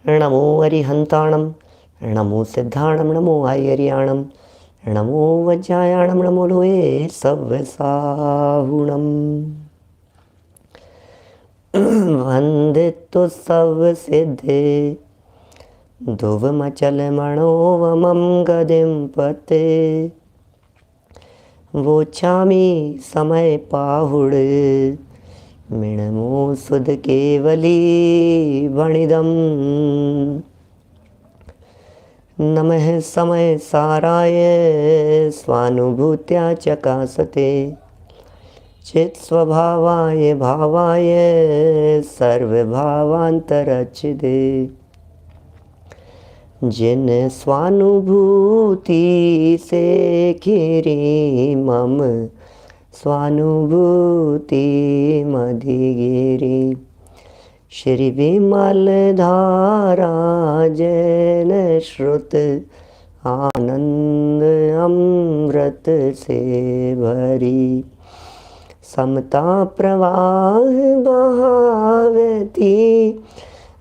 नमो अरिहंताणं, नमो सिद्धाणं, नमो आयर्याणं, नमो वज्रायाणं, नमो लोये सव्साहुणम्। वन्दितो सव्सिद्धे ध्रुवमचलमणोवमं गदिं पते। वोचामि समय पाहुड मिणमो सुध केवली वणिदम्। नमः समय साराय स्वानुभूत्या चकासते। चित् स्वभावाय भावाय सर्वभावान्तरच्छिदे। जिन स्वानुभूति से खीरी मम स्वानुभूति मधिगिरी। श्री विमल धारा जैन श्रुत आनंद अमृत से भरी। समता प्रवाह बहावती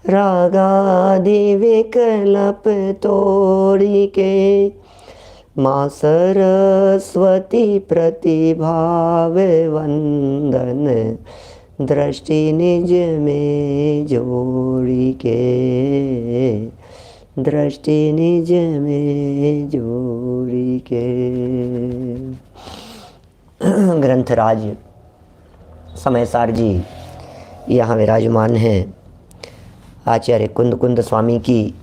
रागादि विकल्प तोड़ी के। माँ सरस्वती प्रतिभाव वंदन दृष्टि निज में जोड़ी के। दृष्टि निज में जोड़ी के। ग्रंथराज समयसार जी यहाँ विराजमान हैं। आचार्य कुंद कुंद स्वामी की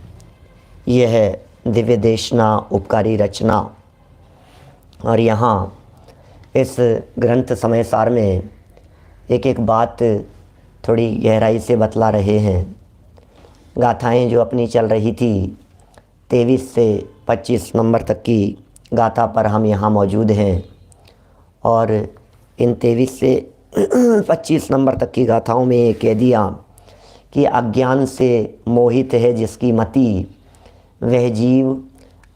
यह दिव्य देशना उपकारी रचना, और यहाँ इस ग्रंथ समयसार में एक एक बात थोड़ी गहराई से बतला रहे हैं। गाथाएं जो अपनी चल रही थी 23 से 25 नंबर तक की गाथा पर हम यहाँ मौजूद हैं, और इन 23 से 25 नंबर तक की गाथाओं में ये कह दिया कि अज्ञान से मोहित है जिसकी मति, वह जीव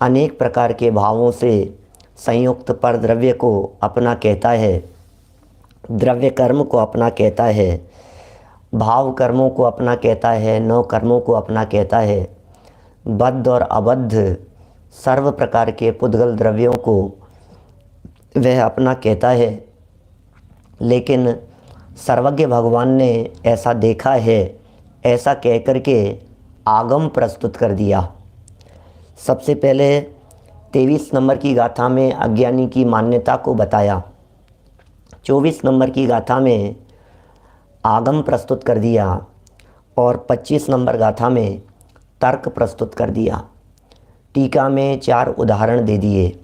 अनेक प्रकार के भावों से संयुक्त पर द्रव्य को अपना कहता है, द्रव्य कर्म को अपना कहता है, भाव कर्मों को अपना कहता है, नौ कर्मों को अपना कहता है, बद्ध और अबद्ध सर्व प्रकार के पुद्गल द्रव्यों को वह अपना कहता है। लेकिन सर्वज्ञ भगवान ने ऐसा देखा है, ऐसा कहकर के आगम प्रस्तुत कर दिया। सबसे पहले 23 नंबर की गाथा में अज्ञानी की मान्यता को बताया, 24 नंबर की गाथा में आगम प्रस्तुत कर दिया, और 25 नंबर गाथा में तर्क प्रस्तुत कर दिया। टीका में 4 उदाहरण दे दिए।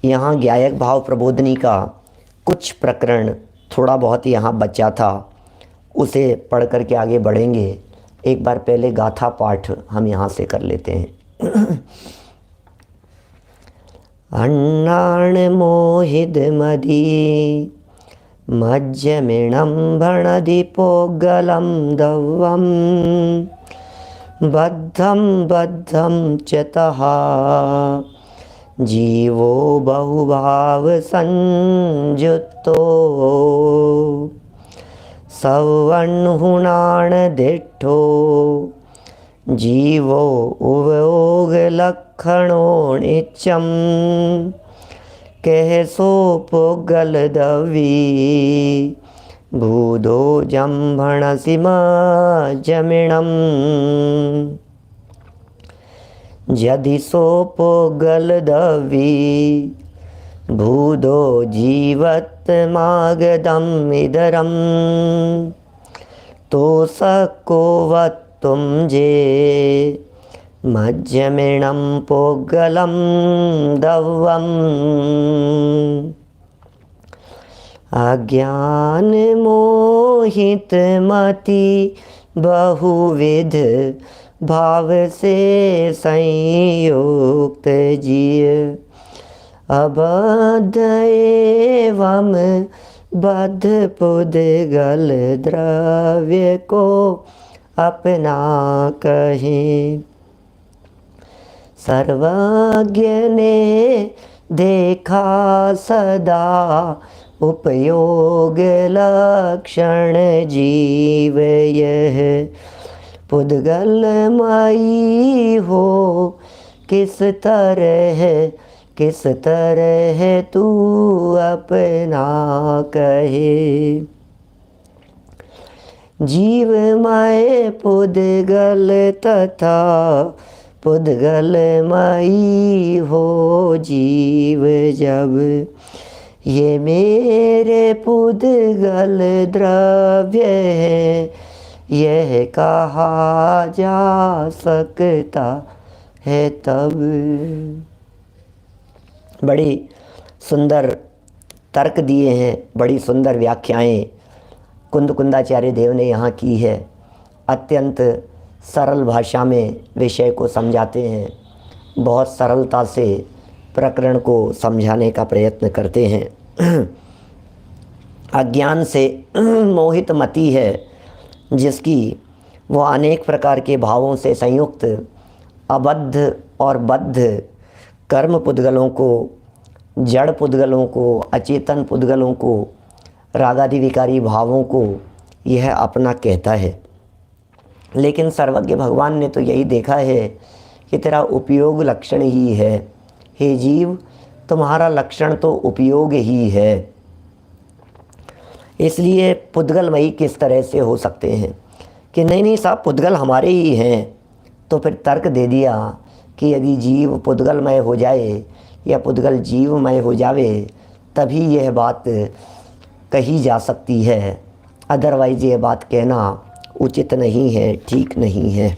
यहाँ ज्ञायक भाव प्रबोधनी का कुछ प्रकरण थोड़ा बहुत यहाँ बचा था, उसे पढ़ कर के आगे बढ़ेंगे। एक बार पहले गाथा पाठ हम यहाँ से कर लेते हैं। अन्नाण मोहिद मदी मज्जमिणं भणधिपोगलं दव्वं। बद्धं बद्धं चतः जीवो बहुभाव संयुक्तो। सवन्हुणाण दिट्ठो जीवो उभयोग लक्षणो नित्यं। कह सो पुगल दवी भूदो जम्भण सीमा जमिणम। यदि सो पुगल दवी भूदो जीवत मागदम इदरम। तो सको वत्तुम जे मज्जमिणं पुगलं दव्वम्। अज्ञान मोहित मति बहुविध भाव से संयुक्त जीव। अबद्ध एवं बद्ध पुद्गल द्रव्य को अपना कहें। सर्वज्ञ ने देखा सदा उपयोग लक्षण जीव यह। पुद्गल मई हो किस तरह तू अपना कहे। जीवमय पुद्गल तथा पुद्गलमयी हो जीव जब, ये मेरे पुद्गल द्रव्य है यह कहा जा सकता है तब। बड़ी सुंदर तर्क दिए हैं, बड़ी सुंदर व्याख्याएं कुंदकुंदाचार्य देव ने यहाँ की है। अत्यंत सरल भाषा में विषय को समझाते हैं, बहुत सरलता से प्रकरण को समझाने का प्रयत्न करते हैं। अज्ञान से मोहित मति है जिसकी, वो अनेक प्रकार के भावों से संयुक्त अबद्ध और बद्ध कर्म पुद्गलों को, जड़ पुद्गलों को, अचेतन पुद्गलों को, रागादि विकारी भावों को यह अपना कहता है। लेकिन सर्वज्ञ भगवान ने तो यही देखा है कि तेरा उपयोग लक्षण ही है। हे जीव, तुम्हारा लक्षण तो उपयोग ही है। इसलिए पुद्गलमयी किस तरह से हो सकते हैं कि नहीं साहब पुद्गल हमारे ही हैं। तो फिर तर्क दे दिया कि यदि जीव पुद्गलमय हो जाए या पुद्गल जीवमय हो जावे तभी यह बात कही जा सकती है, अदरवाइज ये बात कहना उचित नहीं है, ठीक नहीं है।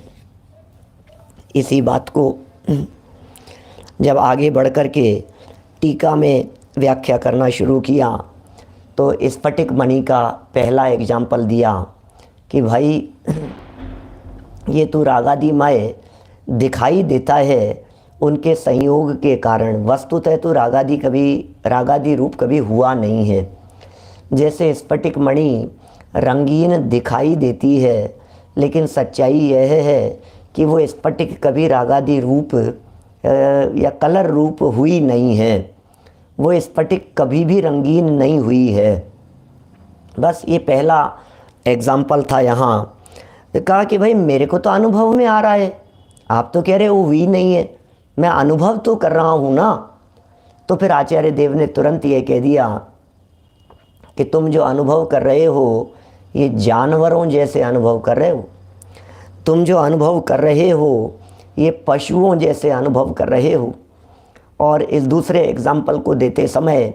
इसी बात को जब आगे बढ़ कर के टीका में व्याख्या करना शुरू किया तो स्फटिक मणि का पहला एग्जाम्पल दिया कि भाई ये तो रागादिमय दिखाई देता है उनके संयोग के कारण, वस्तुतः तो रागादि रूप कभी हुआ नहीं है। जैसे स्फटिक मणि रंगीन दिखाई देती है, लेकिन सच्चाई यह है कि वो स्फटिक कभी रागादि रूप या कलर रूप हुई नहीं है। वो स्फटिक कभी भी रंगीन नहीं हुई है। बस ये पहला एग्जाम्पल था। यहाँ कहा कि भाई मेरे को तो अनुभव में आ रहा है, आप तो कह रहे हो वो हुई नहीं है, मैं अनुभव तो कर रहा हूँ ना। तो फिर आचार्य देव ने तुरंत ये कह दिया कि तुम जो अनुभव कर रहे हो ये जानवरों जैसे अनुभव कर रहे हो, तुम जो अनुभव कर रहे हो ये पशुओं जैसे अनुभव कर रहे हो। और इस दूसरे एग्जाम्पल को देते समय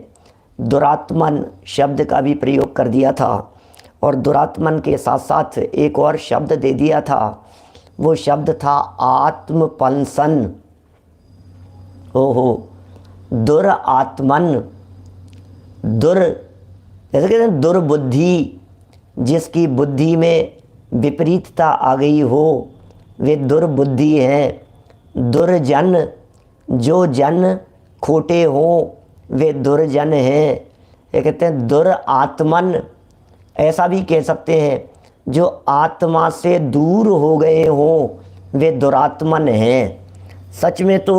दुरात्मन शब्द का भी प्रयोग कर दिया था, और दुरात्मन के साथ साथ एक और शब्द दे दिया था। वो शब्द था आत्मपंसन। ओहो, दुरात्मन, जैसे कहते हैं दुर्बुद्धि, जिसकी बुद्धि में विपरीतता आ गई हो वे दुर्बुद्धि है। दुर्जन, जो जन खोटे हों वे दुर्जन हैं। ये कहते हैं दुरात्मन, ऐसा भी कह सकते हैं जो आत्मा से दूर हो गए हों वे दुरात्मन हैं। सच में तो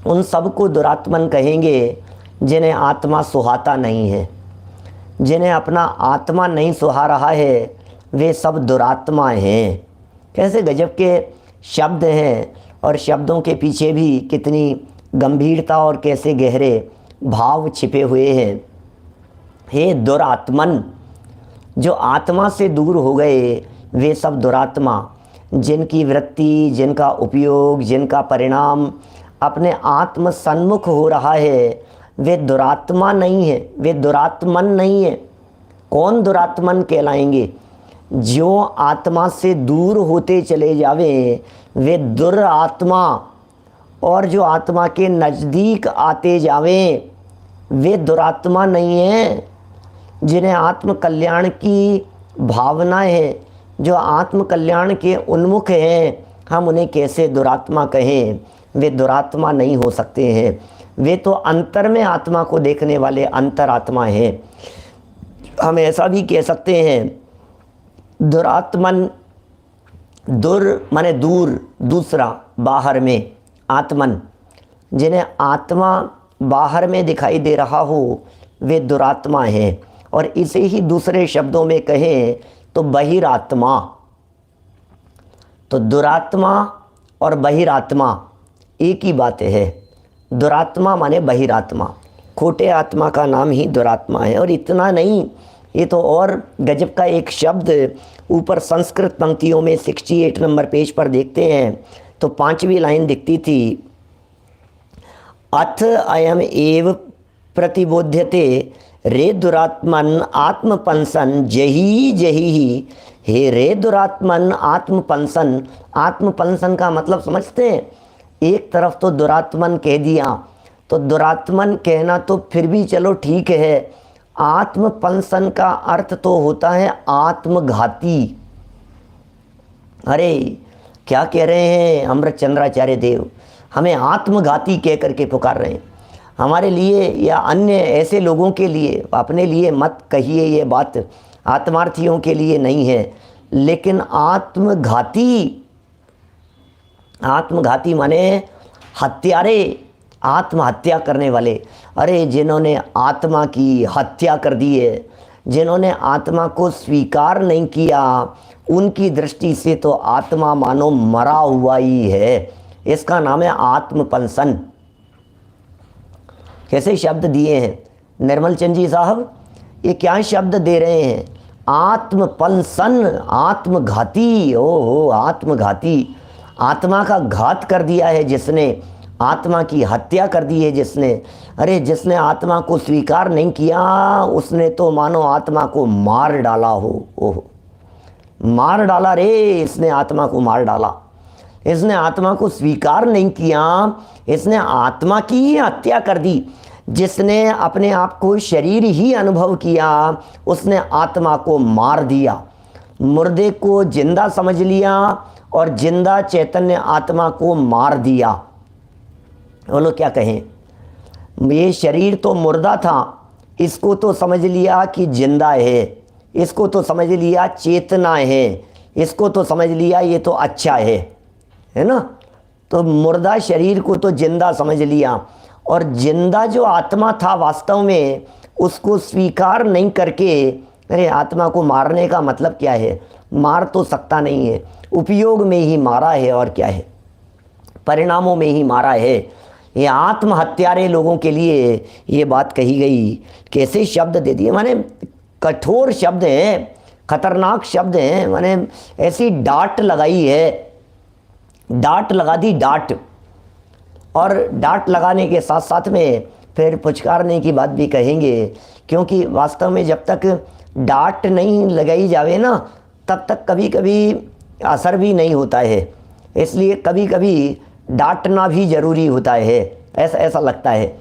उन सबको दुरात्मन कहेंगे जिन्हें आत्मा सुहाता नहीं है। जिन्हें अपना आत्मा नहीं सुहा रहा है वे सब दुरात्मा हैं। कैसे गजब के शब्द हैं, और शब्दों के पीछे भी कितनी गंभीरता और कैसे गहरे भाव छिपे हुए हैं। हे दुरात्मन, जो आत्मा से दूर हो गए वे सब दुरात्मा, जिनकी वृत्ति, जिनका उपयोग, जिनका परिणाम अपने आत्म सन्मुख हो रहा है वे दुरात्मा नहीं है, वे दुरात्मन नहीं है। कौन दुरात्मन कहलाएंगे? जो आत्मा से दूर होते चले जावे वे दुरात्मा, और जो आत्मा के नज़दीक आते जावें वे दुरात्मा नहीं हैं। जिन्हें आत्म कल्याण की भावना है, जो आत्म कल्याण के उन्मुख हैं, हम उन्हें कैसे दुरात्मा कहें? वे दुरात्मा नहीं हो सकते हैं। वे तो अंतर में आत्मा को देखने वाले अंतरात्मा हैं। हम ऐसा भी कह सकते हैं दुरात्मन, दुर माने दूर, दूसरा, बाहर में, आत्मन, जिन्हें आत्मा बाहर में दिखाई दे रहा हो वे दुरात्मा हैं। और इसे ही दूसरे शब्दों में कहें तो बहिरात्मा, तो दुरात्मा और बहिरात्मा एक ही बात है। दुरात्मा माने बहिरात्मा, खोटे आत्मा का नाम ही दुरात्मा है। और इतना नहीं, ये तो और गजब का एक शब्द ऊपर संस्कृत पंक्तियों में 68 नंबर पेज पर देखते हैं तो 5वीं लाइन दिखती थी, अथ अयम एव प्रतिबोध्यते रे दुरात्मन आत्मपंसन जही जही। हे रे दुरात्मन आत्मपंसन। आत्मपंसन का मतलब समझते हैं? एक तरफ तो दुरात्मन कह दिया, तो दुरात्मन कहना तो फिर भी चलो ठीक है, आत्मपंसन का अर्थ तो होता है आत्मघाती। अरे क्या कह रहे हैं अमृत चंद्राचार्य देव, हमें आत्मघाती कह करके पुकार रहे हैं। हमारे लिए या अन्य ऐसे लोगों के लिए, अपने लिए मत कहिए, ये बात आत्मार्थियों के लिए नहीं है, लेकिन आत्मघाती, आत्मघाती माने हत्यारे, आत्महत्या करने वाले। अरे जिन्होंने आत्मा की हत्या कर दी है, जिन्होंने आत्मा को स्वीकार नहीं किया, उनकी दृष्टि से तो आत्मा मानो मरा हुआ ही है। इसका नाम है आत्मपंसन। कैसे शब्द दिए हैं निर्मल चंद जी साहब, ये क्या शब्द दे रहे हैं? आत्मपंसन, आत्मघाती। ओहो, आत्मघाती, आत्मा का घात कर दिया है जिसने, आत्मा की हत्या कर दी है जिसने। अरे जिसने आत्मा को स्वीकार नहीं किया, उसने तो मानो आत्मा को मार डाला हो। ओहो, मार डाला रे, इसने आत्मा को मार डाला। इसने आत्मा को स्वीकार नहीं किया, इसने आत्मा की ही हत्या कर दी। जिसने अपने आप को शरीर ही अनुभव किया, उसने आत्मा को मार दिया। मुर्दे को जिंदा समझ लिया और जिंदा चैतन्य आत्मा को मार दिया। बोलो क्या कहें? ये शरीर तो मुर्दा था, इसको तो समझ लिया कि जिंदा है, इसको तो समझ लिया चेतना है, इसको तो समझ लिया ये तो अच्छा है ना। तो मुर्दा शरीर को तो जिंदा समझ लिया, और जिंदा जो आत्मा था वास्तव में उसको स्वीकार नहीं करके, अरे आत्मा को मारने का मतलब क्या है? मार तो सकता नहीं है, उपयोग में ही मारा है, और क्या है, परिणामों में ही मारा है। ये आत्महत्यारे लोगों के लिए ये बात कही गई। कैसे शब्द दे दिए, माने कठोर शब्द हैं, खतरनाक शब्द हैं, माने ऐसी डांट लगाई है, डांट लगा दी, डांट। और डांट लगाने के साथ साथ में फिर पुचकारने की बात भी कहेंगे, क्योंकि वास्तव में जब तक डांट नहीं लगाई जावे ना, तब तक कभी कभी असर भी नहीं होता है। इसलिए कभी कभी डांटना भी ज़रूरी होता है, ऐसा ऐसा लगता है।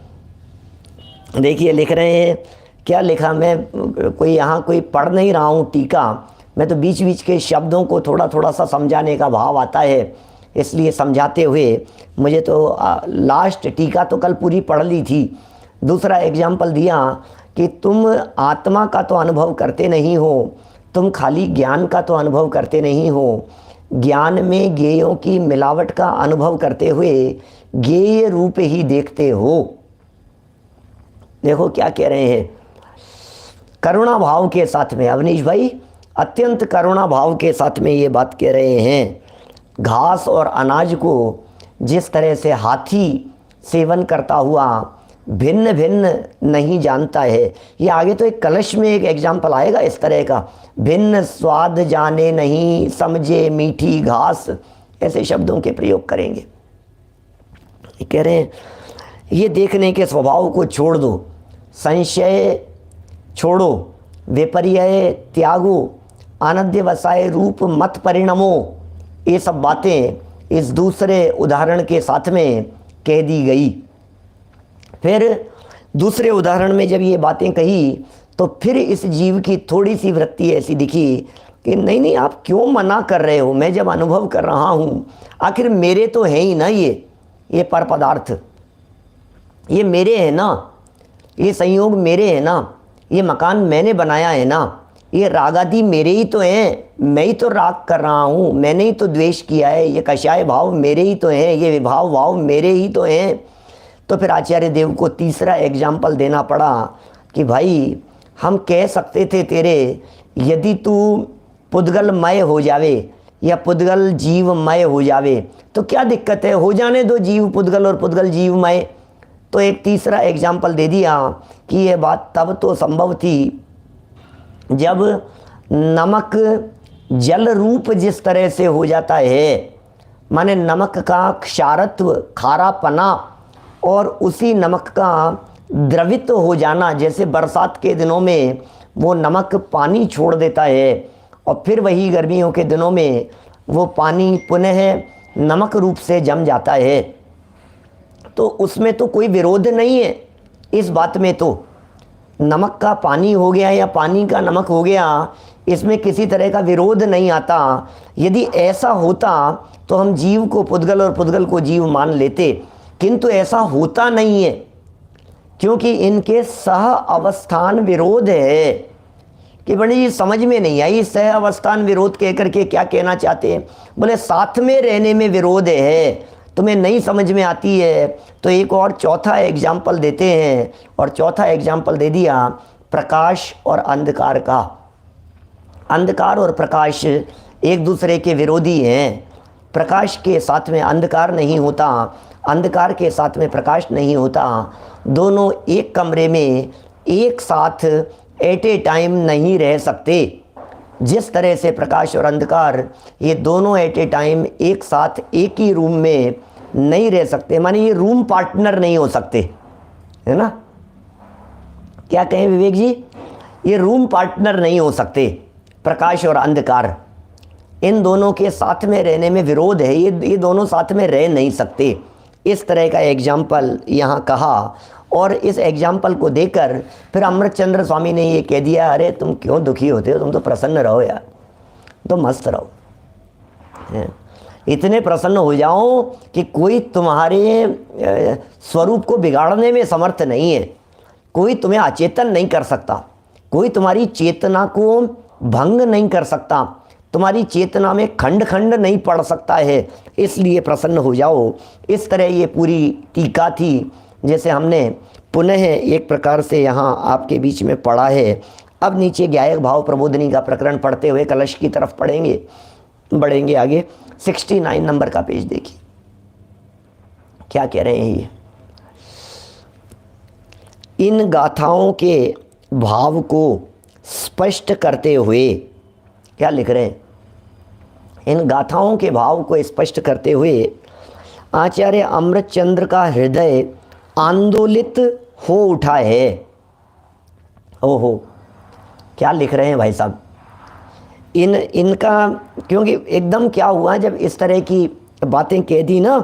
देखिए लिख रहे हैं, क्या लिखा, मैं कोई यहाँ कोई पढ़ नहीं रहा हूँ टीका, मैं तो बीच बीच के शब्दों को थोड़ा थोड़ा सा समझाने का भाव आता है, इसलिए समझाते हुए मुझे तो लास्ट टीका तो कल पूरी पढ़ ली थी। दूसरा एग्जाम्पल दिया कि तुम आत्मा का तो अनुभव करते नहीं हो, तुम खाली ज्ञान का तो अनुभव करते नहीं हो, ज्ञान में ज्ञेयों की मिलावट का अनुभव करते हुए ज्ञेय रूप ही देखते हो। देखो क्या कह रहे हैं, करुणा भाव के साथ में अवनीश भाई, अत्यंत करुणा भाव के साथ में ये बात कह रहे हैं। घास और अनाज को जिस तरह से हाथी सेवन करता हुआ भिन्न भिन्न नहीं जानता है, ये आगे तो एक कलश में एक एग्जाम्पल आएगा इस तरह का, भिन्न स्वाद जाने नहीं समझे मीठी घास, ऐसे शब्दों के प्रयोग करेंगे। कह रहे हैं ये देखने के स्वभाव को छोड़ दो, संशय छोड़ो, विपर्य त्यागो, अनद्य वसाए रूप मत परिणमो, ये सब बातें इस दूसरे उदाहरण के साथ में कह दी गई। फिर दूसरे उदाहरण में जब ये बातें कही तो फिर इस जीव की थोड़ी सी वृत्ति ऐसी दिखी कि नहीं नहीं आप क्यों मना कर रहे हो, मैं जब अनुभव कर रहा हूँ, आखिर मेरे तो है ही ना, ये पर पदार्थ ये मेरे हैं ना, ये संयोग मेरे हैं ना, ये मकान मैंने बनाया है ना, ये रागादि मेरे ही तो हैं, मैं ही तो राग कर रहा हूँ, मैंने ही तो द्वेष किया है, ये कषाय भाव मेरे ही तो हैं, ये विभाव भाव मेरे ही तो हैं। तो फिर आचार्य देव को तीसरा एग्जाम्पल देना पड़ा कि भाई हम कह सकते थे तेरे, यदि तू पुद्गलमय हो जावे, या पुद्गल जीवमय हो जावे तो क्या दिक्कत है, हो जाने दो जीव पुद्गल और पुद्गल जीवमय। तो एक तीसरा एग्जाम्पल दे दिया कि यह बात तब तो संभव थी जब नमक जल रूप जिस तरह से हो जाता है, माने नमक का क्षारत्व खारापना और उसी नमक का द्रवित हो जाना, जैसे बरसात के दिनों में वो नमक पानी छोड़ देता है और फिर वही गर्मियों के दिनों में वो पानी पुनः नमक रूप से जम जाता है। तो उसमें तो कोई विरोध नहीं है इस बात में, तो नमक का पानी हो गया या पानी का नमक हो गया, इसमें किसी तरह का विरोध नहीं आता। यदि ऐसा होता तो हम जीव को पुद्गल और पुद्गल को जीव मान लेते, किंतु ऐसा होता नहीं है क्योंकि इनके सह अवस्थान विरोध है। कि पंडित जी समझ में नहीं आई, सह अवस्थान विरोध कह करके क्या कहना चाहते हैं? बोले साथ में रहने में विरोध है, तुम्हें नहीं समझ में आती है तो एक और चौथा एग्जाम्पल देते हैं। और चौथा एग्जाम्पल दे दिया प्रकाश और अंधकार का। अंधकार और प्रकाश एक दूसरे के विरोधी हैं। प्रकाश के साथ में अंधकार नहीं होता, अंधकार के साथ में प्रकाश नहीं होता। दोनों एक कमरे में एक साथ एट ए टाइम नहीं रह सकते। जिस तरह से प्रकाश और अंधकार ये दोनों एट ए टाइम एक साथ एक ही रूम में नहीं रह सकते, माने ये रूम पार्टनर नहीं हो सकते, है ना? क्या कहें विवेक जी? ये रूम पार्टनर नहीं हो सकते। प्रकाश और अंधकार इन दोनों के साथ में रहने में विरोध है, ये दोनों साथ में रह नहीं सकते। इस तरह का एग्जाम्पल यहाँ कहा और इस एग्जाम्पल को देकर फिर अमृतचंद्र स्वामी ने ये कह दिया, अरे तुम क्यों दुखी होते हो, तुम तो प्रसन्न रहो यार, तो मस्त रहो, इतने प्रसन्न हो जाओ कि कोई तुम्हारे स्वरूप को बिगाड़ने में समर्थ नहीं है, कोई तुम्हें अचेतन नहीं कर सकता, कोई तुम्हारी चेतना को भंग नहीं कर सकता, तुम्हारी चेतना में खंड खंड नहीं पड़ सकता है, इसलिए प्रसन्न हो जाओ। इस तरह ये पूरी टीका थी, जैसे हमने पुनः एक प्रकार से यहाँ आपके बीच में पढ़ा है। अब नीचे ज्ञायक भाव प्रबोधनी का प्रकरण पढ़ते हुए कलश की तरफ बढ़ेंगे आगे। 69 नंबर का पेज देखिए, क्या कह रहे हैं ये। इन गाथाओं के भाव को स्पष्ट करते हुए, क्या लिख रहे हैं? इन गाथाओं के भाव को स्पष्ट करते हुए आचार्य अमृतचंद्र का हृदय आंदोलित हो उठा है। ओहो, क्या लिख रहे हैं भाई साहब? इनका क्योंकि एकदम क्या हुआ, जब इस तरह की बातें कह दी ना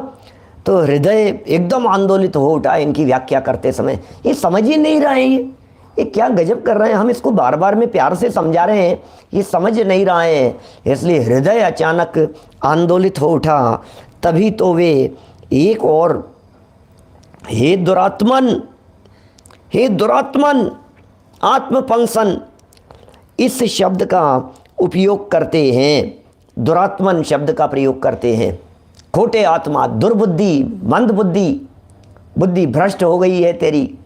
तो हृदय एकदम आंदोलित हो उठा इनकी व्याख्या करते समय। ये समझ ही नहीं रहे हैं, ये क्या गजब कर रहे हैं, हम इसको बार बार में प्यार से समझा रहे हैं, ये समझ नहीं रहे हैं, इसलिए हृदय अचानक आंदोलित हो उठा। तभी तो वे एक और हे दुरात्मन आत्मपंसन इस शब्द का उपयोग करते हैं, दुरात्मन शब्द का प्रयोग करते हैं। खोटे आत्मा, दुर्बुद्धि, मंद बुद्धि, बुद्धि भ्रष्ट हो गई है तेरी।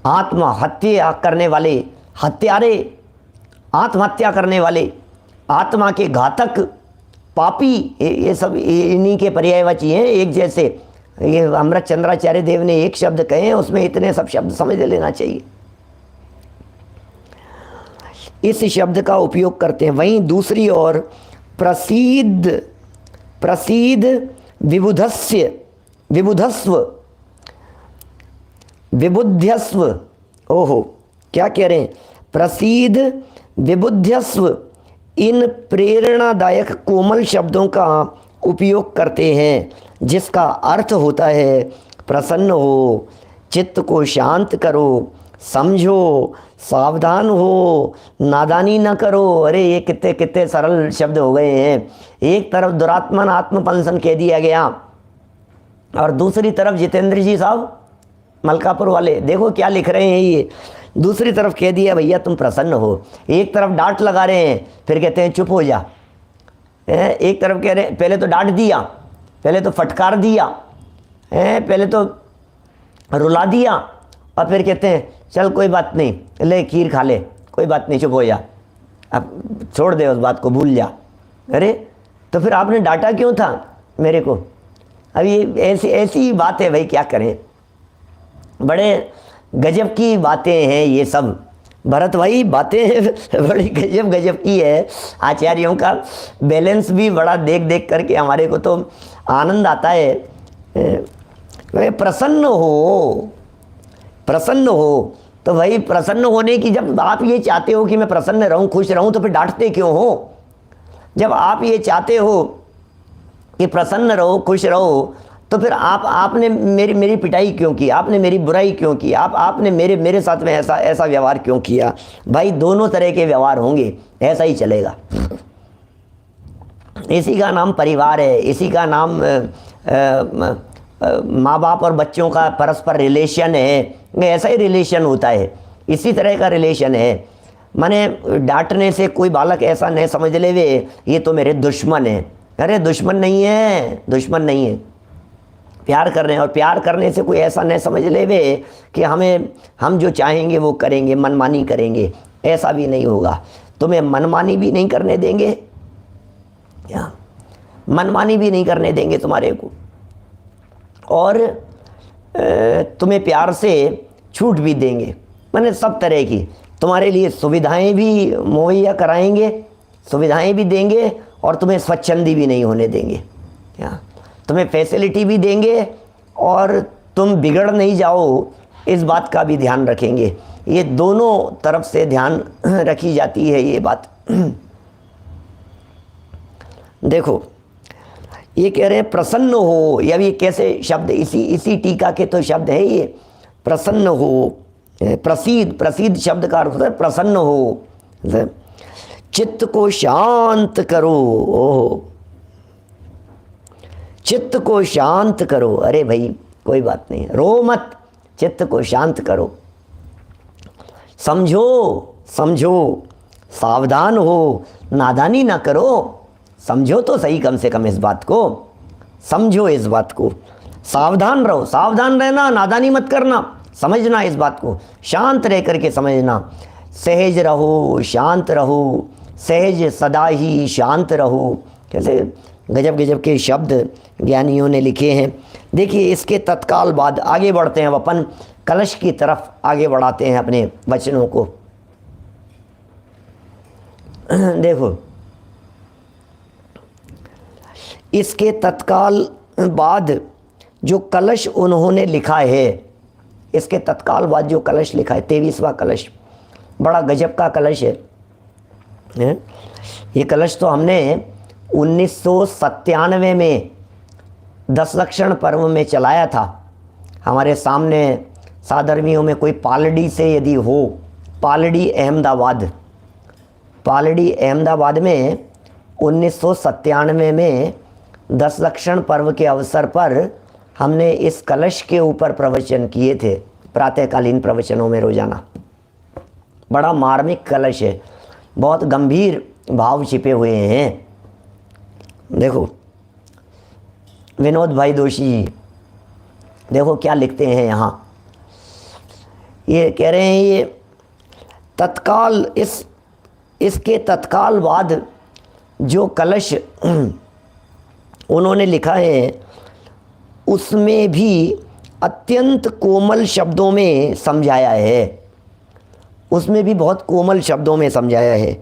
आत्मा हत्या करने वाले, हत्यारे, आत्महत्या करने वाले, आत्मा के घातक, पापी, ये सब इन्हीं के पर्यायवाची हैं, एक जैसे। ये अमृतचंद्राचार्य देव ने एक शब्द कहे हैं, उसमें इतने सब शब्द समझ लेना चाहिए। इस शब्द का उपयोग करते हैं। वहीं दूसरी ओर प्रसीद विबुध्यस्व, ओहो क्या कह रहे हैं? प्रसीद विबुध्यस्व इन प्रेरणादायक कोमल शब्दों का उपयोग करते हैं, जिसका अर्थ होता है प्रसन्न हो, चित्त को शांत करो, समझो, सावधान हो, नादानी न करो। अरे ये कितने कितने सरल शब्द हो गए हैं। एक तरफ दुरात्मन आत्मपंसन कह दिया गया और दूसरी तरफ जितेंद्र जी साहब मलकापुर वाले देखो क्या लिख रहे हैं। ये दूसरी तरफ कह दिया भैया तुम प्रसन्न हो, एक तरफ डांट लगा रहे हैं, फिर कहते हैं चुप हो जा। एक तरफ कह रहे हैं पहले तो डांट दिया, पहले तो फटकार दिया, पहले तो रुला दिया, और फिर कहते हैं चल कोई बात नहीं, ले खीर खा ले, कोई बात नहीं, चुप हो जा। अब छोड़ दे उस बात को, भूल जा। अरे तो फिर आपने डांटा क्यों था मेरे को? अब ये ऐसी ऐसी बात है भाई, क्या करें, बड़े गजब की बातें हैं ये सब भरत भाई, बातें बड़ी गजब गजब की है। आचार्यों का बैलेंस भी बड़ा देख देख करके हमारे को तो आनंद आता है। प्रसन्न हो, प्रसन्न हो, तो भाई प्रसन्न होने की, जब आप ये चाहते हो कि मैं प्रसन्न रहूं, खुश रहूं, तो फिर डांटते क्यों हो? जब आप ये चाहते हो कि प्रसन्न रहो, खुश रहो, तो फिर आपने मेरी पिटाई क्यों की? आपने मेरी बुराई क्यों की? आपने मेरे साथ में ऐसा व्यवहार क्यों किया? भाई दोनों तरह के व्यवहार होंगे, ऐसा ही चलेगा। इसी का नाम परिवार है, इसी का नाम माँ बाप और बच्चों का परस्पर रिलेशन है। ऐसा ही रिलेशन होता है, इसी तरह का रिलेशन है। माने डांटने से कोई बालक ऐसा नहीं समझ ले वे ये तो मेरे दुश्मन है। अरे दुश्मन नहीं है, दुश्मन नहीं है, प्यार कर रहे हैं। और प्यार करने से कोई ऐसा नहीं समझ ले वे कि हम जो चाहेंगे वो करेंगे, मनमानी करेंगे, ऐसा भी नहीं होगा। तुम्हें मनमानी भी नहीं करने देंगे, क्या मनमानी भी नहीं करने देंगे तुम्हारे को, और तुम्हें प्यार से छूट भी देंगे। माने सब तरह की तुम्हारे लिए सुविधाएं भी मुहैया कराएंगे, सुविधाएं भी देंगे, और तुम्हें स्वच्छंदी भी नहीं होने देंगे। क्या तुम्हें फैसिलिटी भी देंगे, और तुम बिगड़ नहीं जाओ इस बात का भी ध्यान रखेंगे। ये दोनों तरफ से ध्यान रखी जाती है ये बात। देखो ये कह रहे हैं प्रसन्न हो, या ये कैसे शब्द, इसी टीका के तो शब्द है ये। प्रसन्न हो, प्रसीद शब्द का अर्थ होता है प्रसन्न हो, चित्त को शांत करो। ओहो, चित्त को शांत करो। अरे भाई कोई बात नहीं, रो मत, चित्त को शांत करो, समझो समझो, सावधान हो, नादानी ना करो। समझो तो सही, कम से कम इस बात को समझो, इस बात को, सावधान रहो। सावधान रहना, नादानी मत करना, समझना इस बात को, शांत रह करके समझना। सहज रहो, शांत रहो, सहज सदा ही शांत रहो। कैसे गजब गजब के शब्द ज्ञानियों ने लिखे हैं। देखिए इसके तत्काल बाद आगे बढ़ते हैं, अपन कलश की तरफ आगे बढ़ाते हैं अपने वचनों को। देखो इसके तत्काल बाद जो कलश उन्होंने लिखा है, इसके तत्काल बाद जो कलश लिखा है, 23वां कलश, बड़ा गजब का कलश है। ये कलश तो हमने 1997 में 10 लक्षण पर्व में चलाया था। हमारे सामने साधर्मियों में कोई पालड़ी से यदि हो, पालड़ी अहमदाबाद में 1997 में 10 लक्षण पर्व के अवसर पर हमने इस कलश के ऊपर प्रवचन किए थे, प्रातःकालीन प्रवचनों में रोजाना। बड़ा मार्मिक कलश है, बहुत गंभीर भाव छिपे हुए हैं। देखो विनोद भाई दोषी जी, देखो क्या लिखते हैं यहाँ। ये कह रहे हैं ये तत्काल, इसके तत्काल बाद जो कलश उन्होंने लिखा है उसमें भी अत्यंत कोमल शब्दों में समझाया है, उसमें भी बहुत कोमल शब्दों में समझाया है।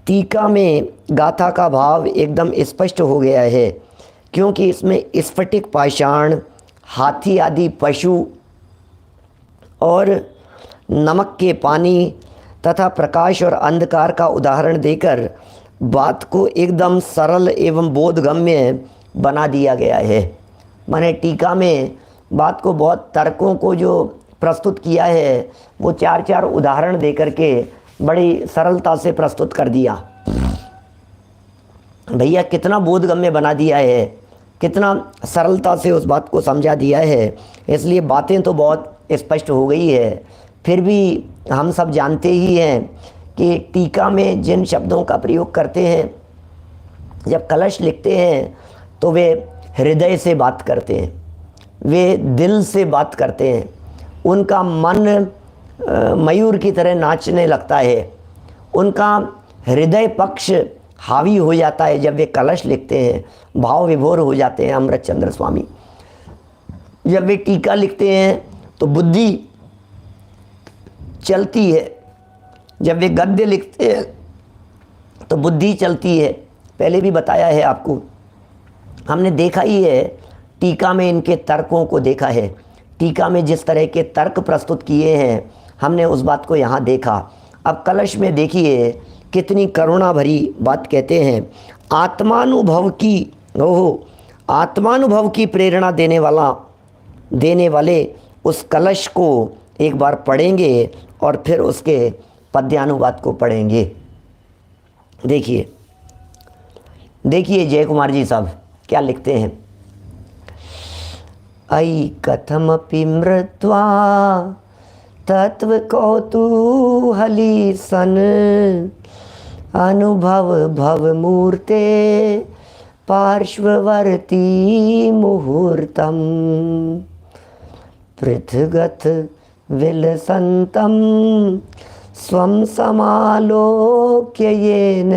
टीका में गाथा का भाव एकदम स्पष्ट हो गया है, क्योंकि इसमें स्फटिक पाषाण, हाथी आदि पशु और नमक के पानी तथा प्रकाश और अंधकार का उदाहरण देकर बात को एकदम सरल एवं बोधगम्य बना दिया गया है। मैंने टीका में बात को बहुत तर्कों को जो प्रस्तुत किया है वो 4-4 उदाहरण दे करके बड़ी सरलता से प्रस्तुत कर दिया। भैया कितना बोधगम्य बना दिया है, कितना सरलता से उस बात को समझा दिया है। इसलिए बातें तो बहुत स्पष्ट हो गई है, फिर भी हम सब जानते ही हैं कि टीका में जिन शब्दों का प्रयोग करते हैं, जब कलश लिखते हैं तो वे हृदय से बात करते हैं, वे दिल से बात करते हैं। उनका मन मयूर की तरह नाचने लगता है, उनका हृदय पक्ष हावी हो जाता है जब वे कलश लिखते हैं, भाव विभोर हो जाते हैं अमृत चंद्र स्वामी। जब वे टीका लिखते हैं तो बुद्धि चलती है, जब वे गद्य लिखते हैं तो बुद्धि चलती है। पहले भी बताया है आपको, हमने देखा ही है टीका में, इनके तर्कों को देखा है। टीका में जिस तरह के तर्क प्रस्तुत किए हैं हमने उस बात को यहाँ देखा। अब कलश में देखिए कितनी करुणा भरी बात कहते हैं। आत्मानुभव की प्रेरणा देने वाले उस कलश को एक बार पढ़ेंगे और फिर उसके पद्यानुवाद को पढ़ेंगे। देखिए जय कुमार जी साहब क्या लिखते हैं। अयि कथमपि मृत्वा तत्व कौतूहली सन, अनुभव भव मूर्ते पार्श्ववर्ती मुहूर्तम, पृथगत विलसन्तं स्वं समालोक्य येन,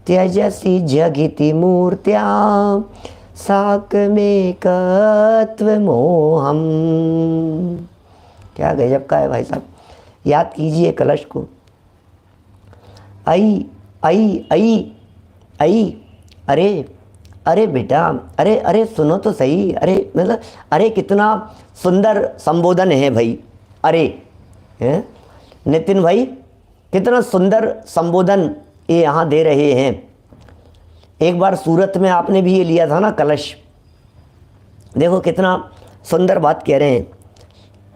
त्यजसि जगिति मूर्त्या साकमेकत्वमोहम्। क्या गजब का है भाई साहब। याद कीजिए कलश को। आई आई आई आई, अरे बेटा, अरे सुनो तो सही। अरे कितना सुंदर संबोधन है भाई। अरे हैं नितिन भाई, कितना सुंदर संबोधन ये यहाँ दे रहे हैं। एक बार सूरत में आपने भी ये लिया था ना कलश, देखो कितना सुंदर बात कह रहे हैं।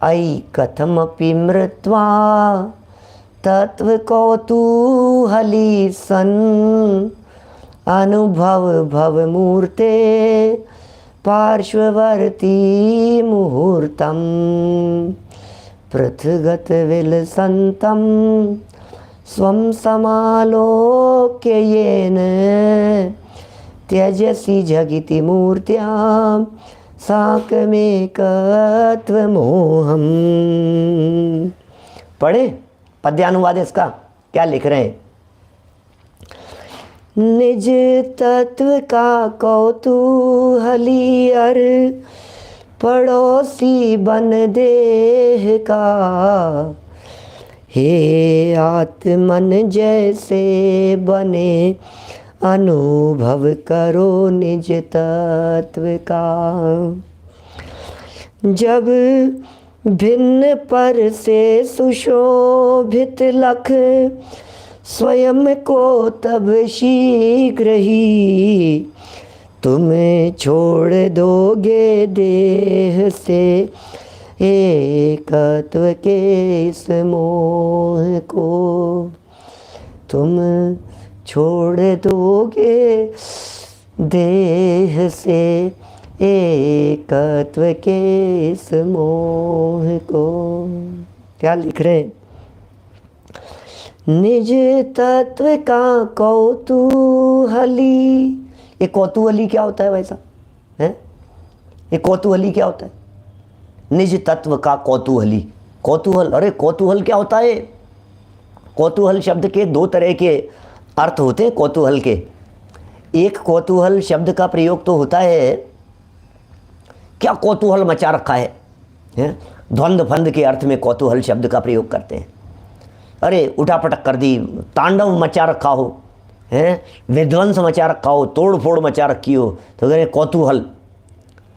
अयि कथमपि मृत्वा तत्व कौतूहली सन, अनुभव भव मूर्ते पार्श्ववर्ती मुहूर्तम, पृथगत विलसन्तं स्वं समालोक्य येन, त्यजसि जगिति मूर्त्या साकमेकत्वमोहम्। पढ़े पद्यानुवाद इसका क्या लिख रहे हैं। निज तत्व का कौतूहली अर, पड़ोसी बन देह का, हे आत्मन जैसे बने, अनुभव करो निज तत्व का। जब भिन्न पर से सुशोभित लख, स्वयं को तब शीघ्र ही, तुम छोड़ दोगे देह से एकत्व के इस मोह को। तुम छोड़ दोगे देह से एकत्व के इस मोह को। क्या लिख रहे हैं। निज तत्व का कौतूहली। ये कौतूहली क्या होता है भाई साहब, हैं? ये कौतूहली क्या होता है। निज तत्व का कौतूहली, कौतूहल। अरे कौतूहल क्या होता है। कौतूहल शब्द के दो तरह के अर्थ होते हैं कौतूहल के। एक कौतूहल शब्द का प्रयोग तो होता है, क्या कौतूहल मचा रखा है, ध्वंद फंद के अर्थ में कौतूहल शब्द का प्रयोग करते हैं। अरे उठापटक कर दी, तांडव मचा रखा हो, विध्वंस मचा रखा हो, तोड़ फोड़ मचा रखी हो, तो कह कौतूहल,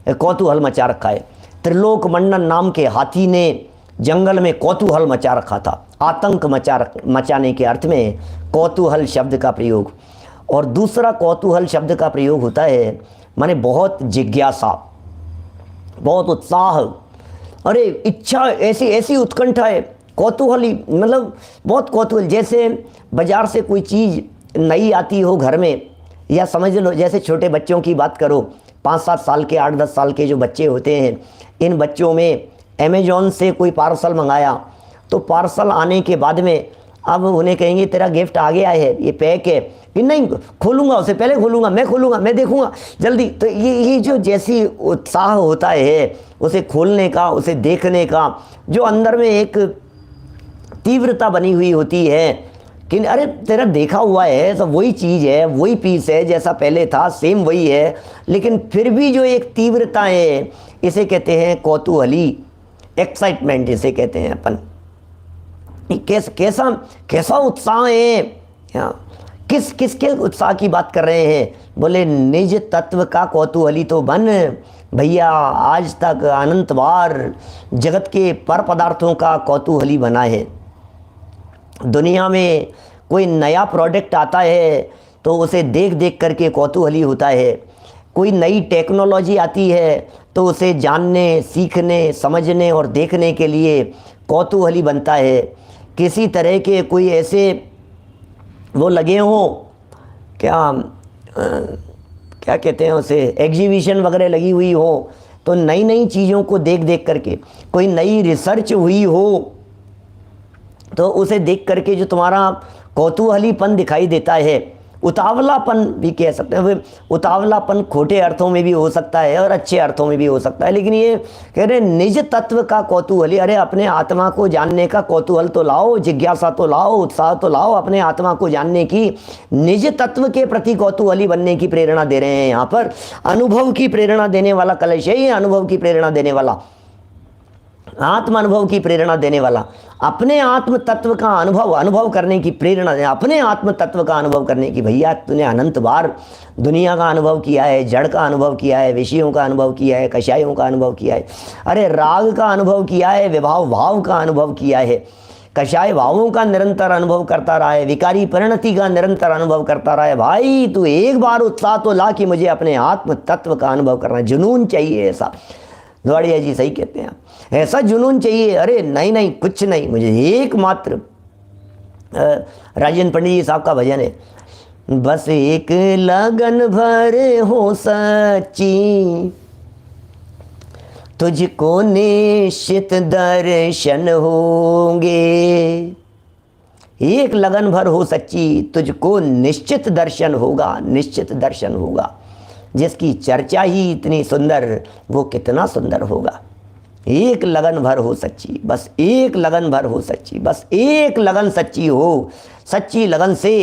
कौतूहल मचा रखा है। त्रिलोक मंडन नाम के हाथी ने जंगल में कौतूहल मचा रखा था। आतंक मचाने के अर्थ में कौतूहल शब्द का प्रयोग। और दूसरा कौतूहल शब्द का प्रयोग होता है माने बहुत जिज्ञासा, बहुत उत्साह, अरे इच्छा, ऐसी उत्कंठा है। कौतूहली मतलब बहुत कौतूहल। जैसे बाजार से कोई चीज़ नई आती हो घर में, या समझ लो जैसे छोटे बच्चों की बात करो, 5-7 साल के, 8-10 साल के जो बच्चे होते हैं, इन बच्चों में अमेजॉन से कोई पार्सल मंगाया, तो पार्सल आने के बाद में अब उन्हें कहेंगे तेरा गिफ्ट आ गया है, ये पैक है, कि नहीं खोलूँगा, उसे पहले खोलूँगा, मैं खोलूँगा, मैं देखूँगा जल्दी। तो ये जो जैसी उत्साह होता है उसे खोलने का, उसे देखने का, जो अंदर में एक तीव्रता बनी हुई होती है कि अरे तेरा देखा हुआ है, सब वही चीज़ है, वही पीस है, जैसा पहले था सेम वही है, लेकिन फिर भी जो एक तीव्रता है, इसे कहते हैं कौतूहली, एक्साइटमेंट इसे कहते हैं अपन। कैसा कैसा उत्साह है, किसके उत्साह की बात कर रहे हैं? बोले निज तत्व का कौतूहली तो बन भैया, आज तक अनंत बार जगत के पर पदार्थों का कौतूहली बना है। दुनिया में कोई नया प्रोडक्ट आता है तो उसे देख देख करके कौतूहली होता है। कोई नई टेक्नोलॉजी आती है तो उसे जानने, सीखने, समझने और देखने के लिए कौतूहली बनता है। किसी तरह के कोई ऐसे वो लगे हों, क्या कहते हैं उसे, एग्जीबिशन वगैरह लगी हुई हो, तो नई नई चीज़ों को देख देख करके, कोई नई रिसर्च हुई हो तो उसे देख करके जो तुम्हारा कौतूहलीपन दिखाई देता है, उतावलापन भी कह सकते हैं। उतावलापन खोटे अर्थों में भी हो सकता है और अच्छे अर्थों में भी हो सकता है, लेकिन ये कह रहे निज तत्व का कौतूहली। अरे अपने आत्मा को जानने का कौतूहल तो लाओ, जिज्ञासा तो लाओ, उत्साह तो लाओ, अपने आत्मा को जानने की, निज तत्व के प्रति कौतूहली बनने की प्रेरणा दे रहे हैं। यहाँ पर अनुभव की प्रेरणा देने वाला कलश है, ये अनुभव की प्रेरणा देने वाला, आत्म अनुभव की प्रेरणा देने वाला, अपने आत्म तत्व का अनुभव करने की प्रेरणा दे, अपने आत्म तत्व का अनुभव करने की। भैया तूने अनंत बार दुनिया का अनुभव किया है, जड़ का अनुभव किया है, विषयों का अनुभव किया है, कषायों का अनुभव किया है, अरे राग का अनुभव किया है, विभाव भाव का अनुभव किया है, कषाय भावों का निरंतर अनुभव करता रहा है, विकारी परिणति का निरंतर अनुभव करता रहा है। भाई तू एक बार उत्साह तो ला कि मुझे अपने आत्म तत्व का अनुभव करना है। जुनून चाहिए ऐसा, द्वाड़िया जी सही कहते हैं, ऐसा जुनून चाहिए। अरे नहीं नहीं कुछ नहीं, मुझे एकमात्र, राजेंद्र पंडित जी साहब का भजन है, बस एक लगन भर हो सच्ची, तुझको निश्चित दर्शन होंगे। एक लगन भर हो सच्ची, तुझको निश्चित दर्शन होगा, निश्चित दर्शन होगा। जिसकी चर्चा ही इतनी सुंदर, वो कितना सुंदर होगा। एक लगन भर हो सच्ची, बस एक लगन भर हो सच्ची, बस एक लगन सच्ची हो, सच्ची लगन से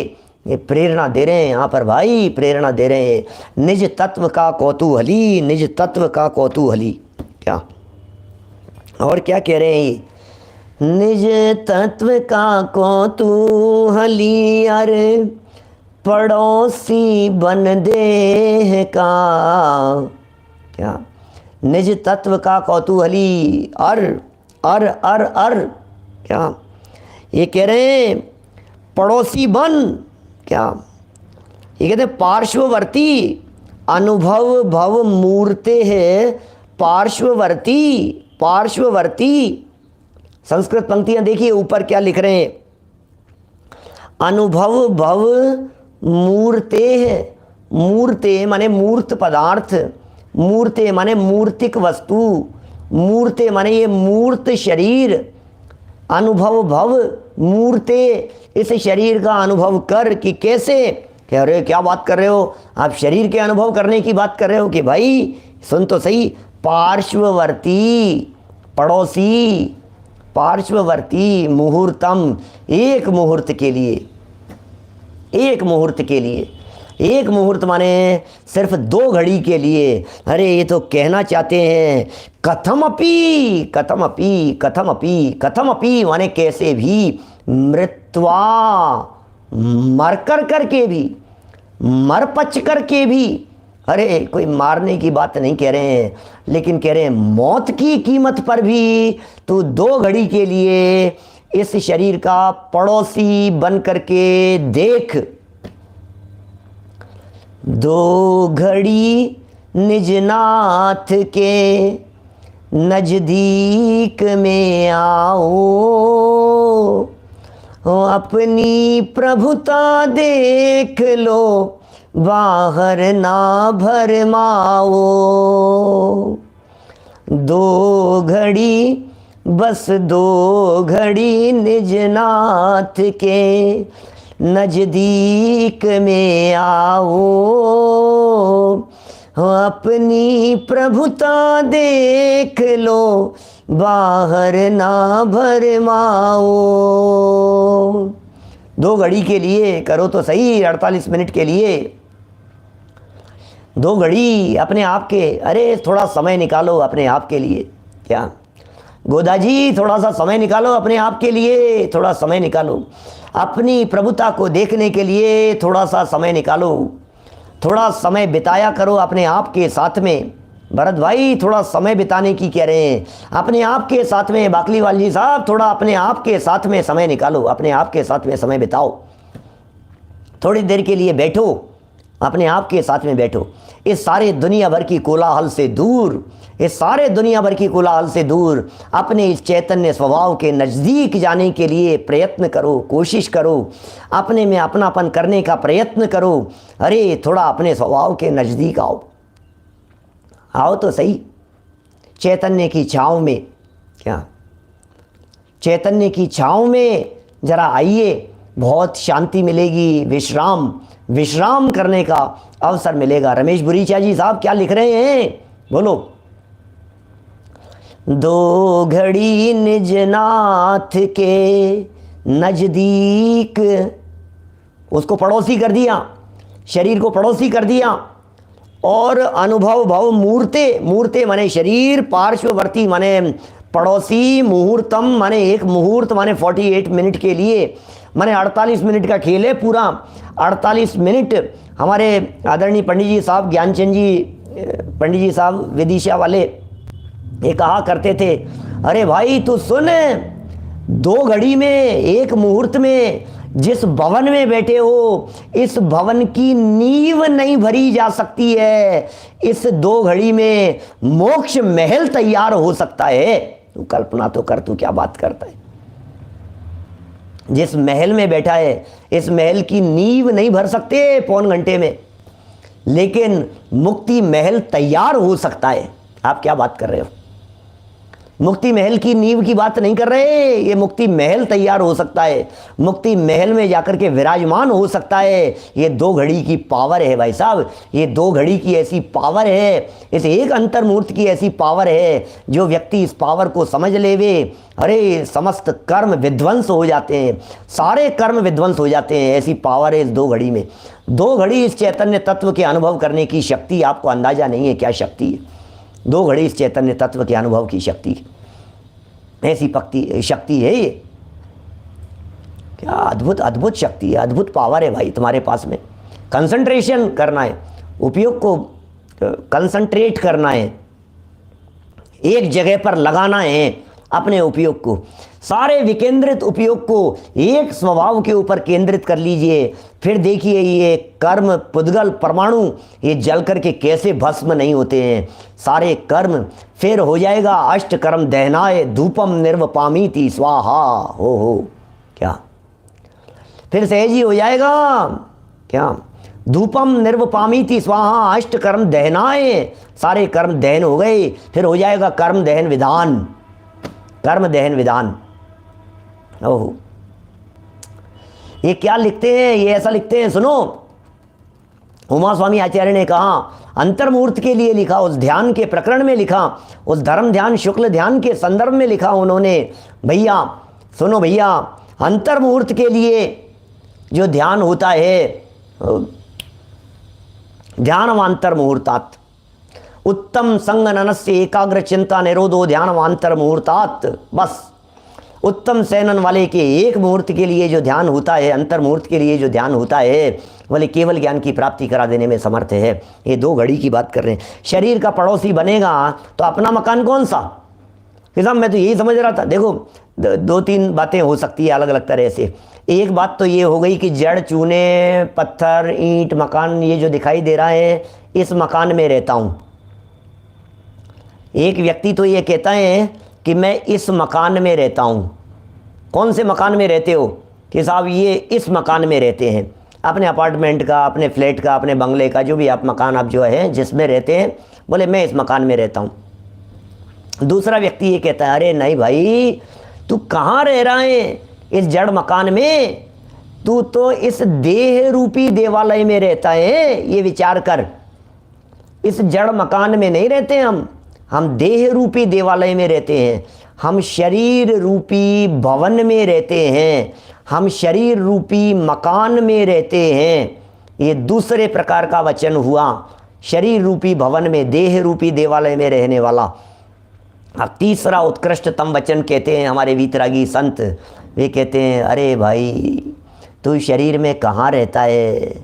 ये प्रेरणा दे रहे हैं यहाँ पर भाई, प्रेरणा दे रहे हैं। निज तत्व का कौतूहली, निज तत्व का कौतूहली। क्या और क्या कह रहे हैं ये? निज तत्व का कौतूहली, अरे पड़ोसी बन देह का। क्या निज तत्व का कौतूहली, अर क्या ये कह रहे हैं? पड़ोसी बन, क्या ये कहते हैं? पार्श्ववर्ती, अनुभव भव मूर्ते है पार्श्ववर्ती, पार्श्ववर्ती। संस्कृत पंक्तियां देखिए ऊपर क्या लिख रहे हैं? अनुभव भव मूर्ते है, मूर्ते माने मूर्त पदार्थ, मूर्ते माने मूर्तिक वस्तु, मूर्ते माने ये मूर्त शरीर। अनुभव भव मूर्ते, इस शरीर का अनुभव कर कि कैसे? कह रहे हो क्या बात कर रहे हो आप? शरीर के अनुभव करने की बात कर रहे हो कि भाई सुन तो सही, पार्श्ववर्ती, पड़ोसी, पार्श्ववर्ती, मुहूर्तम, एक मुहूर्त के लिए, एक मुहूर्त के लिए, एक मुहूर्त माने सिर्फ 2 घड़ी के लिए। अरे ये तो कहना चाहते हैं कथमपि, कथमपि, कथमपि, कथमपि माने कैसे भी, मृत्वा मर कर करके भी, मर पच करके भी। अरे कोई मारने की बात नहीं कह रहे हैं, लेकिन कह रहे हैं मौत की कीमत पर भी तो 2 घड़ी के लिए इस शरीर का पड़ोसी बन करके देख। 2 घड़ी निजनाथ के नजदीक में आओ, अपनी प्रभुता देख लो, बाहर ना भरमाओ। 2 घड़ी, बस 2 घड़ी निजनाथ के नजदीक में आओ, अपनी प्रभुता देख लो, बाहर ना भरमाओ। 2 घड़ी के लिए करो तो सही, 48 मिनट के लिए 2 घड़ी अपने आप के, अरे थोड़ा समय निकालो अपने आप के लिए। क्या गोदा जी, थोड़ा सा समय निकालो अपने आप के लिए, थोड़ा समय निकालो अपनी प्रभुता को देखने के लिए, थोड़ा सा समय निकालो, थोड़ा समय बिताया करो अपने आप के साथ में। भरत भाई, थोड़ा समय बिताने की कह रहे हैं, अपने आप के साथ में। बाकलीवाल जी साहब, थोड़ा अपने आप के साथ में समय निकालो, अपने आप के साथ में समय बिताओ, थोड़ी देर के लिए बैठो, अपने आप के साथ में बैठो। इस सारे दुनिया भर की कोलाहल से दूर, इस सारे दुनिया भर की कोलाहल से दूर अपने इस चैतन्य स्वभाव के नज़दीक जाने के लिए प्रयत्न करो, कोशिश करो, अपने में अपनापन करने का प्रयत्न करो। अरे थोड़ा अपने स्वभाव के नज़दीक आओ, आओ तो सही चैतन्य की छाँव में। क्या चैतन्य की छाँव में जरा आइए, बहुत शांति मिलेगी, विश्राम करने का अवसर मिलेगा। रमेश बुरीचा जी साहब क्या लिख रहे हैं, बोलो। 2 घड़ी निज नाथ के नजदीक, उसको पड़ोसी कर दिया, शरीर को पड़ोसी कर दिया। और अनुभव भव मूर्ते माने शरीर, पार्श्ववर्ती माने पड़ोसी, मुहूर्तम माने एक मुहूर्त माने 48 मिनट के लिए, माने 48 मिनट का खेल है पूरा। 48 मिनट हमारे आदरणीय पंडित जी साहब, ज्ञानचंद जी पंडित जी साहब विदिशा वाले, ये कहा करते थे, अरे भाई तू सुन, 2 घड़ी में, एक मुहूर्त में जिस भवन में बैठे हो, इस भवन की नींव नहीं भरी जा सकती है। इस 2 घड़ी में मोक्ष महल तैयार हो सकता है। तू कल्पना तो कर, तू क्या बात करता है। जिस महल में बैठा है, इस महल की नींव नहीं भर सकते पौन घंटे में, लेकिन मुक्ति महल तैयार हो सकता है। आप क्या बात कर रहे हो? मुक्ति महल की नींव की बात नहीं कर रहे, ये मुक्ति महल तैयार हो सकता है, मुक्ति महल में जाकर के विराजमान हो सकता है। ये 2 घड़ी की पावर है भाई साहब, ये 2 घड़ी की ऐसी पावर है, इस एक अंतर्मूर्त की ऐसी पावर है। जो व्यक्ति इस पावर को समझ लेवे, अरे समस्त कर्म विध्वंस हो जाते हैं, सारे कर्म विध्वंस हो जाते हैं। ऐसी पावर है इस 2 घड़ी में। 2 घड़ी इस चैतन्य तत्व के अनुभव करने की शक्ति, आपको अंदाजा नहीं है क्या शक्ति है। 2 घड़ी इस चैतन्य तत्व के अनुभव की शक्ति, ऐसी शक्ति है ये। क्या अद्भुत अद्भुत शक्ति है, अद्भुत पावर है भाई तुम्हारे पास में। कंसंट्रेशन करना है, उपयोग को कंसंट्रेट करना है, एक जगह पर लगाना है अपने उपयोग को, सारे विकेंद्रित उपयोग को एक स्वभाव के ऊपर केंद्रित कर लीजिए। फिर देखिए ये कर्म पुद्गल परमाणु ये जल करके कैसे भस्म नहीं होते हैं सारे कर्म। फिर हो जाएगा अष्ट कर्म दहनाए धूपम निर्वपामीति स्वाहा। हो क्या फिर सहज ही हो जाएगा क्या? धूपम निर्वपामीति स्वाहा, अष्ट कर्म दहनाए, सारे कर्म दहन हो गए। फिर हो जाएगा कर्म दहन विधान, कर्म दहन विधान। ओहो, ये क्या लिखते हैं, ये ऐसा लिखते हैं, सुनो। उमा स्वामी आचार्य ने कहा, अंतर्मूर्त के लिए लिखा, उस ध्यान के प्रकरण में लिखा, उस धर्म ध्यान शुक्ल ध्यान के संदर्भ में लिखा उन्होंने। भैया सुनो भैया, अंतर्मूर्त के लिए जो ध्यान होता है, ध्यानवांतर मुहूर्तात उत्तम संगननस्य एकाग्र चिंता निरोधो ध्यानवांतर मुहूर्तात। बस उत्तम सेनन वाले के एक मुहूर्त के लिए जो ध्यान होता है, अंतर मुहूर्त के लिए जो ध्यान होता है, बोले केवल ज्ञान की प्राप्ति करा देने में समर्थ है। ये 2 घड़ी की बात कर रहे हैं। शरीर का पड़ोसी बनेगा तो अपना मकान कौन सा? साहब मैं तो यही समझ रहा था। देखो 2-3 बातें हो सकती है अलग अलग तरह से। एक बात तो ये हो गई कि जड़ चूने पत्थर ईंट मकान ये जो दिखाई दे रहा है, इस मकान में रहता हूँ। एक व्यक्ति तो ये कहता है कि मैं इस मकान में रहता हूँ। कौन से मकान में रहते हो? कि साहब ये इस मकान में रहते हैं, अपने अपार्टमेंट का, अपने फ्लैट का, अपने बंगले का, जो भी आप मकान आप जो है जिसमें रहते हैं, बोले मैं इस मकान में रहता हूँ। दूसरा व्यक्ति ये कहता है, अरे नहीं भाई तू कहाँ रह रहा है इस जड़ मकान में, तू तो इस देह रूपी देवालय में रहता है। ये विचार कर, इस जड़ मकान में नहीं रहते हम, हम देह रूपी देवालय में रहते हैं, हम शरीर रूपी भवन में रहते हैं, हम शरीर रूपी मकान में रहते हैं। ये दूसरे प्रकार का वचन हुआ, शरीर रूपी भवन में, देह रूपी देवालय में रहने वाला। अब तीसरा उत्कृष्टतम वचन कहते हैं हमारे वीतरागी संत, वे कहते हैं अरे भाई तू शरीर में कहाँ रहता है,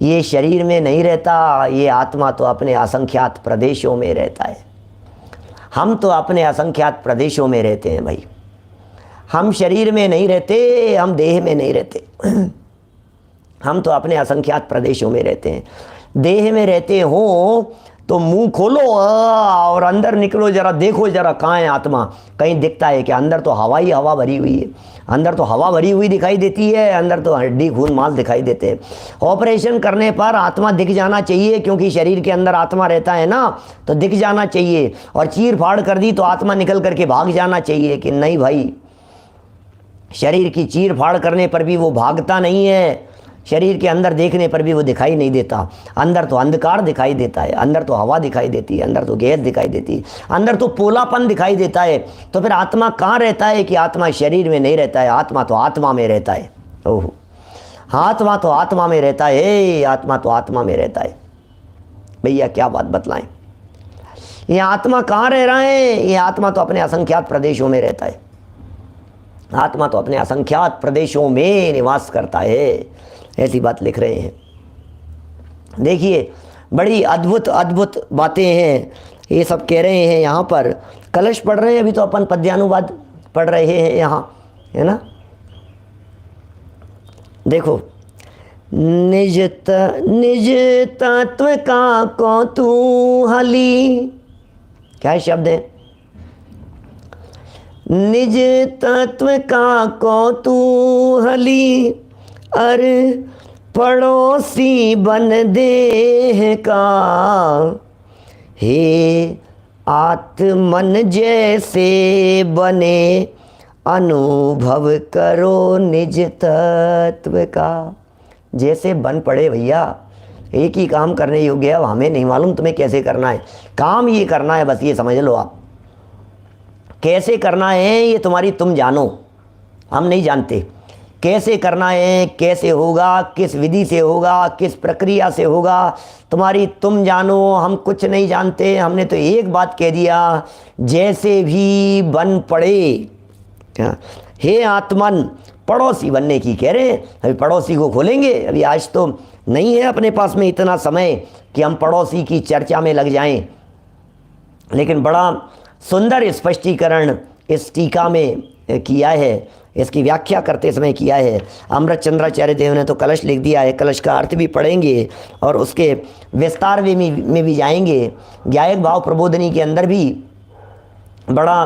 ये शरीर में नहीं रहता, ये आत्मा तो अपने असंख्यात प्रदेशों में रहता है। हम तो अपने असंख्यात प्रदेशों में रहते हैं भाई, हम शरीर में नहीं रहते, हम देह में नहीं रहते, हम तो अपने असंख्यात प्रदेशों में रहते हैं। देह में रहते हो तो मुंह खोलो और अंदर निकलो, जरा देखो जरा कहाँ है आत्मा, कहीं दिखता है कि अंदर तो हवा ही हवा भरी हुई है, अंदर तो हवा भरी हुई दिखाई देती है, अंदर तो हड्डी खून मांस दिखाई देते हैं। ऑपरेशन करने पर आत्मा दिख जाना चाहिए, क्योंकि शरीर के अंदर आत्मा रहता है ना, तो दिख जाना चाहिए। और चीर फाड़ कर दी तो आत्मा निकल करके भाग जाना चाहिए कि नहीं भाई, शरीर की चीर फाड़ करने पर भी वो भागता नहीं है, शरीर के अंदर देखने पर भी वो दिखाई नहीं देता। अंदर तो अंधकार दिखाई देता है, अंदर तो हवा दिखाई देती है, अंदर तो गैस दिखाई देती है, अंदर तो पोलापन दिखाई देता है। तो फिर आत्मा कहाँ रहता है कि आत्मा शरीर में नहीं रहता है, आत्मा तो आत्मा में रहता है। ओहो, आत्मा तो आत्मा में रहता है, आत्मा तो आत्मा में रहता है। भैया क्या बात बतलाएं, ये आत्मा कहाँ रह रहा है, ये आत्मा तो अपने असंख्यात प्रदेशों में रहता है, आत्मा तो अपने असंख्यात प्रदेशों में निवास करता है। ऐसी बात लिख रहे हैं। देखिए बड़ी अद्भुत अद्भुत बातें हैं ये सब कह रहे हैं। यहाँ पर कलश पढ़ रहे हैं, अभी तो अपन पद्यानुवाद पढ़ रहे हैं यहाँ, है ना। देखो, निज तत्व का कौतूहली, क्या शब्द है, निज तत्व का कौतूहली अर पड़ोसी बन देह का, हे आत्मन जैसे बने अनुभव करो निज तत्व का। जैसे बन पड़े भैया, एक ही काम करने योग्य है, हमें नहीं मालूम तुम्हें कैसे करना है, काम ये करना है, बस ये समझ लो आप। कैसे करना है ये तुम्हारी तुम जानो, हम नहीं जानते कैसे करना है, कैसे होगा, किस विधि से होगा, किस प्रक्रिया से होगा, तुम्हारी तुम जानो, हम कुछ नहीं जानते। हमने तो एक बात कह दिया, जैसे भी बन पड़े। हे आत्मन, पड़ोसी बनने की कह रहे हैं। अभी पड़ोसी को खोलेंगे, अभी आज तो नहीं है अपने पास में इतना समय कि हम पड़ोसी की चर्चा में लग जाएं, लेकिन बड़ा सुंदर स्पष्टीकरण इस टीका में किया है, इसकी व्याख्या करते समय किया है। अमृत चंद्राचार्य देव ने तो कलश लिख दिया है, कलश का अर्थ भी पढ़ेंगे और उसके विस्तार में भी जाएंगे। ज्ञायक भाव प्रबोधनी के अंदर भी बड़ा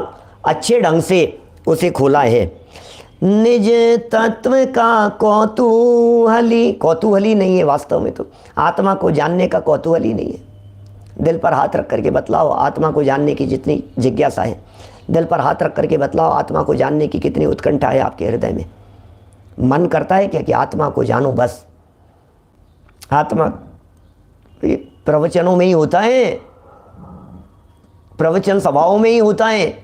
अच्छे ढंग से उसे खोला है। निज तत्व का कौतूहली, कौतूहली नहीं है वास्तव में, तो आत्मा को जानने का कौतूहली नहीं है। दिल पर हाथ रख करके बतलाओ, आत्मा को जानने की जितनी जिज्ञासा है, दिल पर हाथ रख करके बतलाओ, आत्मा को जानने की कितनी उत्कंठा है आपके हृदय में। मन करता है क्या कि आत्मा को जानो बस। आत्मा प्रवचनों में ही होता है, प्रवचन सभाओं में ही होता है।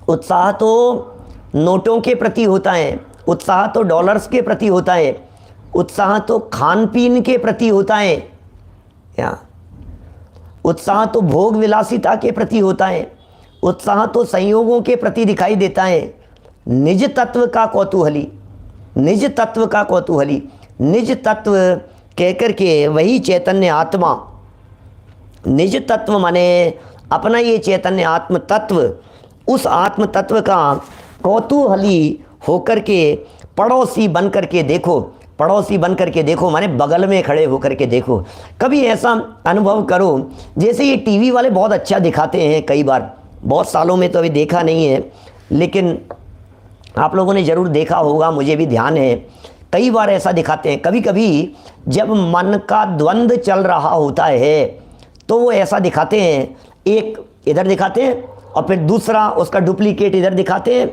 उत्साह तो नोटों के प्रति होता है, उत्साह तो डॉलर्स के प्रति होता है, उत्साह तो खान पीन के प्रति होता है, या उत्साह तो भोग विलासिता के प्रति होता है, उत्साह तो संयोगों के प्रति दिखाई देता है। निज तत्व का कौतूहली, निज तत्व का कौतूहली, निज तत्व कहकर के वही चैतन्य आत्मा, निज तत्व माने अपना ये चैतन्य आत्म तत्व, उस आत्म तत्व का कौतूहली होकर के पड़ोसी बन करके देखो, पड़ोसी बन करके देखो माने बगल में खड़े होकर के देखो। कभी ऐसा अनुभव करो, जैसे ये टीवी वाले बहुत अच्छा दिखाते हैं, कई बार, बहुत सालों में तो अभी देखा नहीं है, लेकिन आप लोगों ने ज़रूर देखा होगा, मुझे भी ध्यान है, कई बार ऐसा दिखाते हैं। कभी कभी जब मन का द्वंद्व चल रहा होता है तो वो ऐसा दिखाते हैं, एक इधर दिखाते हैं और फिर दूसरा उसका डुप्लीकेट इधर दिखाते हैं।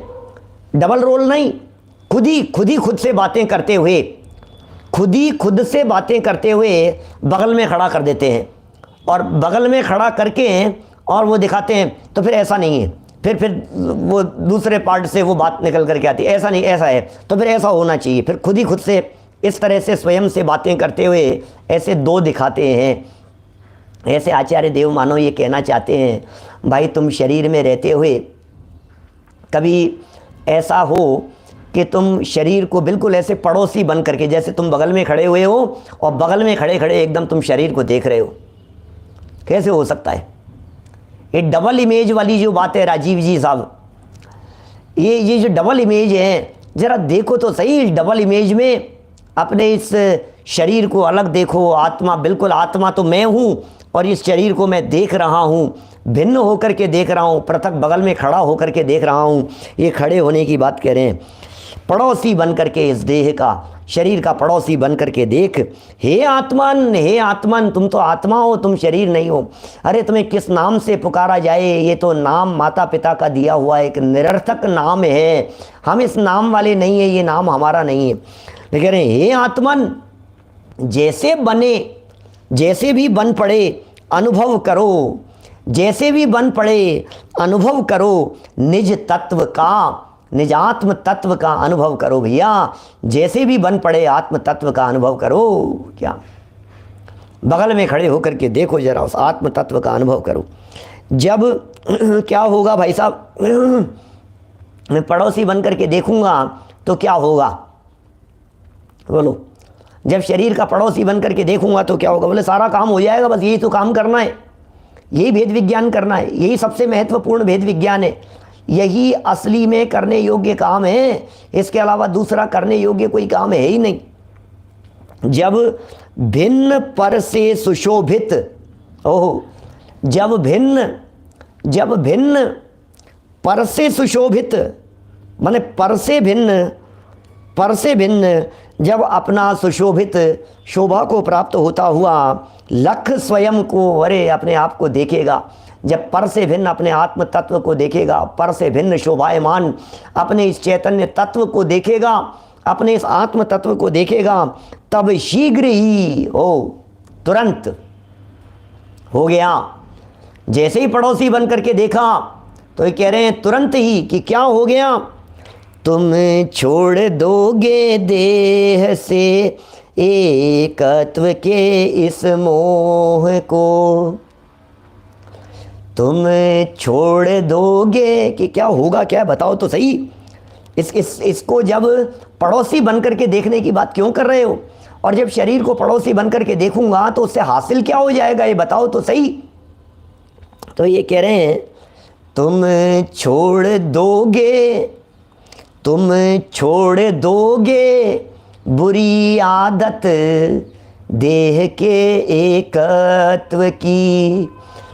डबल रोल नहीं, खुद से बातें करते हुए, खुद से बातें करते हुए बगल में खड़ा कर देते हैं और बगल में खड़ा करके और वो दिखाते हैं, तो फिर ऐसा नहीं है। फिर वो दूसरे पार्ट से वो बात निकल करके आती है, ऐसा नहीं, ऐसा है, तो फिर ऐसा होना चाहिए। फिर खुद ही खुद से इस तरह से स्वयं से बातें करते हुए ऐसे दो दिखाते हैं। ऐसे आचार्य देव मानो ये कहना चाहते हैं, भाई तुम शरीर में रहते हुए कभी ऐसा हो कि तुम शरीर को बिल्कुल ऐसे पड़ोसी बन करके, जैसे तुम बगल में खड़े हुए हो और बगल में खड़े खड़े एकदम तुम शरीर को देख रहे हो, कैसे हो सकता है? ये डबल इमेज वाली जो बात है राजीव जी साहब, ये जो डबल इमेज है, ज़रा देखो तो सही। इस डबल इमेज में अपने इस शरीर को अलग देखो। आत्मा, बिल्कुल आत्मा तो मैं हूँ और इस शरीर को मैं देख रहा हूँ, भिन्न होकर के देख रहा हूँ, पृथक बगल में खड़ा होकर के देख रहा हूँ। ये खड़े होने की बात कह रहे हैं। पड़ोसी बन करके इस देह का, शरीर का पड़ोसी बन करके देख। हे आत्मन, हे आत्मन, तुम तो आत्मा हो, तुम शरीर नहीं हो। अरे तुम्हें किस नाम से पुकारा जाए? ये तो नाम माता पिता का दिया हुआ एक निरर्थक नाम है। हम इस नाम वाले नहीं है, ये नाम हमारा नहीं है। कह रहे हैं हे आत्मन, जैसे बने, जैसे भी बन पड़े अनुभव करो, जैसे भी बन पड़े अनुभव करो, निज तत्व का, निज आत्म तत्व का अनुभव करो भैया। जैसे भी बन पड़े आत्म तत्व का अनुभव करो। क्या बगल में खड़े होकर के देखो जरा, उस आत्म तत्व का अनुभव करो। जब क्या होगा भाई साहब, मैं पड़ोसी बन करके देखूंगा तो क्या होगा? बोलो, जब शरीर का पड़ोसी बन करके देखूंगा तो क्या होगा? बोले सारा काम हो जाएगा, बस यही तो काम करना है, यही भेद विज्ञान करना है, यही सबसे महत्वपूर्ण भेद विज्ञान है, यही असली में करने योग्य काम है। इसके अलावा दूसरा करने योग्य कोई काम है ही नहीं। जब भिन्न पर से सुशोभित, ओहो, जब भिन्न पर से सुशोभित, माने पर से भिन्न जब अपना सुशोभित शोभा को प्राप्त होता हुआ लख स्वयं को, अरे अपने आप को देखेगा। जब पर से भिन्न अपने आत्म तत्व को देखेगा, पर से भिन्न शोभायमान अपने इस चैतन्य तत्व को देखेगा, अपने इस आत्म तत्व को देखेगा, तब शीघ्र ही तुरंत हो गया। जैसे ही पड़ोसी बन करके देखा तो ये कह रहे हैं तुरंत ही कि क्या हो गया? तुम छोड़ दोगे देह से एकत्व के इस मोह को, तुम छोड़ दोगे कि क्या होगा? क्या बताओ तो सही। इसको जब पड़ोसी बन करके देखने की बात क्यों कर रहे हो? और जब शरीर को पड़ोसी बन करके देखूंगा तो उससे हासिल क्या हो जाएगा? ये बताओ तो सही। तो ये कह रहे हैं तुम छोड़ दोगे बुरी आदत देह के एकत्व की।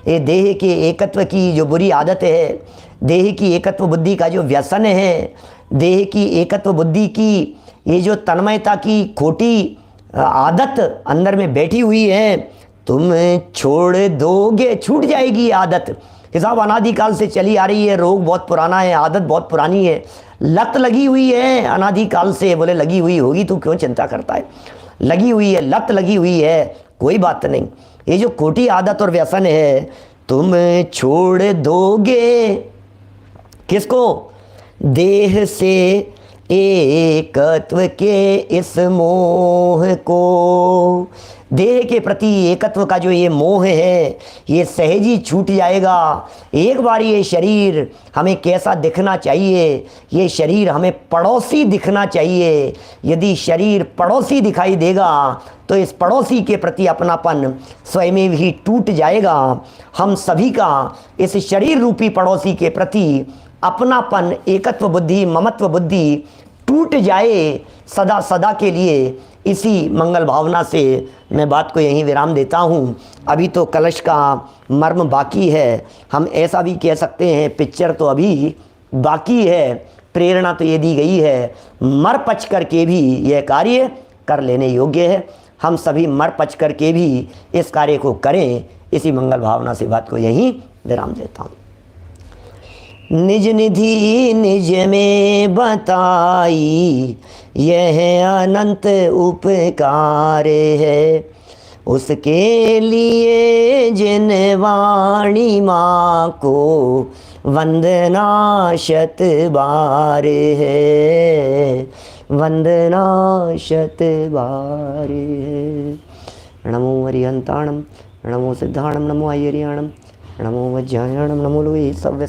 ये देह के एकत्व की जो बुरी आदत है, देह की एकत्व बुद्धि का जो व्यसन है, देह की एकत्व बुद्धि की ये जो तन्मयता की खोटी आदत अंदर में बैठी हुई है, तुम छोड़ दोगे, छूट जाएगी ये आदत। हिसाब अनादिकाल से चली आ रही है, रोग बहुत पुराना है, आदत बहुत पुरानी है, लत लगी हुई है अनादिकाल से। बोले लगी हुई होगी, तू क्यों चिंता करता है? लगी हुई है, लत लगी हुई है, कोई बात नहीं। ये जो खोटी आदत और व्यसन है, तुम छोड़ दोगे किसको? देह से एकत्व के इस मोह को। देह के प्रति एकत्व का जो ये मोह है, ये सहज ही छूट जाएगा। एक बार ये शरीर हमें कैसा दिखना चाहिए? ये शरीर हमें पड़ोसी दिखना चाहिए। यदि शरीर पड़ोसी दिखाई देगा तो इस पड़ोसी के प्रति अपनापन स्वयं ही टूट जाएगा। हम सभी का इस शरीर रूपी पड़ोसी के प्रति अपनापन, एकत्व बुद्धि, ममत्व बुद्धि टूट जाए सदा सदा के लिए। इसी मंगल भावना से मैं बात को यहीं विराम देता हूँ। अभी तो कलश का मर्म बाकी है। हम ऐसा भी कह सकते हैं, पिक्चर तो अभी बाकी है, प्रेरणा तो ये दी गई है, मर पच करके भी यह कार्य कर लेने योग्य है। हम सभी मर पच करके भी इस कार्य को करें। इसी मंगल भावना से बात को यहीं विराम देता हूँ। निज निधि निज में बताई, यह अनंत उपकार है। उसके लिए जिन वाणी माँ को वंदना शत बार है, वंदना शत बार है। नमो हरिहंताणम, नमो सिद्धाणम, नमो आयरियाणम, नमो वज्रायणम, नमो लोहे सव्य